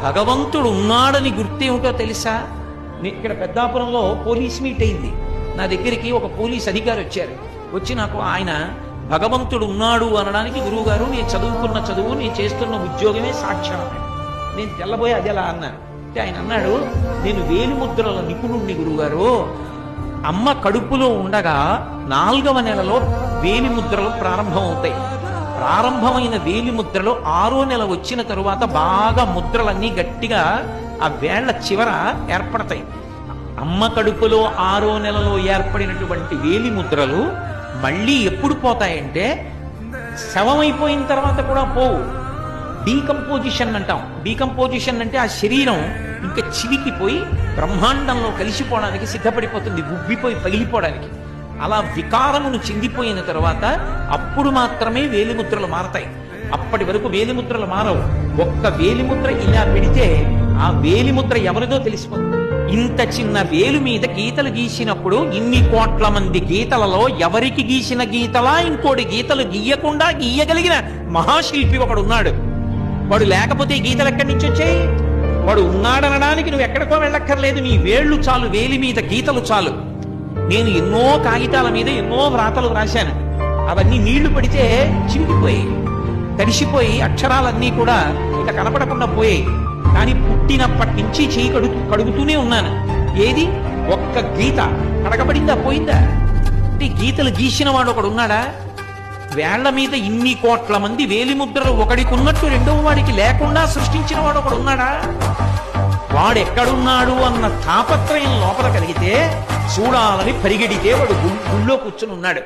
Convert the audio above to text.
భగవంతుడు ఉన్నాడని గుర్తేమిటో తెలుసా? ఇక్కడ పెద్దాపురంలో పోలీస్ మీట్ అయింది. నా దగ్గరికి ఒక పోలీస్ అధికారి వచ్చారు. వచ్చి నాకు ఆయన భగవంతుడు ఉన్నాడు అనడానికి, గురువుగారు నేను చదువుకున్న చదువు, నేను చేస్తున్న ఉద్యోగమే సాక్ష్యం అన్నాడు. నేను తెల్లబోయి అది ఎలా అన్నాను అంటే ఆయన అన్నాడు, నేను వేలిముద్రల నిపుణుణ్ణి గురువుగారు. అమ్మ కడుపులో ఉండగా 4వ నెలలో వేలిముద్రలు ప్రారంభమవుతాయి. ప్రారంభమైన వేలిముద్రలు 6వ నెల వచ్చిన తరువాత బాగా ముద్రలన్నీ గట్టిగా ఆ వేళ్ల చివర ఏర్పడతాయి. అమ్మ కడుపులో 6వ నెలలో ఏర్పడినటువంటి వేలిముద్రలు మళ్ళీ ఎప్పుడు పోతాయంటే శవమైపోయిన తర్వాత కూడా పోవు. డీకంపోజిషన్ అంటాం. డీకంపోజిషన్ అంటే ఆ శరీరం ఇంకా చివికిపోయి బ్రహ్మాండంలో కలిసిపోవడానికి సిద్ధపడిపోతుంది, ఉబ్బిపోయి పగిలిపోవడానికి. అలా వికారమును చెందిపోయిన తర్వాత అప్పుడు మాత్రమే వేలిముద్రలు మారతాయి. అప్పటి వరకు వేలిముద్రలు మారవు. ఒక్క వేలిముద్ర ఇలా పెడితే ఆ వేలిముద్ర ఎవరిదో తెలిసిపోతుంది. ఇంత చిన్న వేలు మీద గీతలు గీసినప్పుడు ఇన్ని కోట్ల మంది గీతలలో ఎవరికి గీసిన గీతలా ఇంకోటి గీతలు గీయకుండా గీయగలిగిన మహాశిల్పి ఒకడున్నాడు. వాడు లేకపోతే ఈ గీతలు ఎక్కడి నుంచి వచ్చాయి? వాడు ఉన్నాడనడానికి నువ్వు ఎక్కడికో వెళ్ళక్కర్లేదు. నీ వేళ్లు చాలు, వేలి మీద గీతలు చాలు. నేను ఎన్నో కాగితాల మీద ఎన్నో వ్రాతలు రాశాను. అవన్నీ నీళ్లు పడితే చింపిపోయాయి, తడిసిపోయి అక్షరాలన్నీ కూడా ఇక కనపడకుండా పోయాయి. కానీ పుట్టినప్పటి నుంచి చేయి కడుగుతూనే ఉన్నాను. ఏది ఒక్క గీత కడగబడిందా, పోయిందా? అంటే గీతలు గీసిన వాడు ఒకడు ఉన్నాడా? వేళ్ల మీద ఇన్ని కోట్ల మంది వేలిముద్రలు ఒకడికి ఉన్నట్టు రెండవ వాడికి లేకుండా సృష్టించిన వాడు ఒకడు ఉన్నాడా? వాడెక్కడున్నాడు అన్న తాపత్రయం లోపల కలిగితే చూడాలని పరిగెడితే వాడు గుళ్ళో కూర్చుని ఉన్నాడు.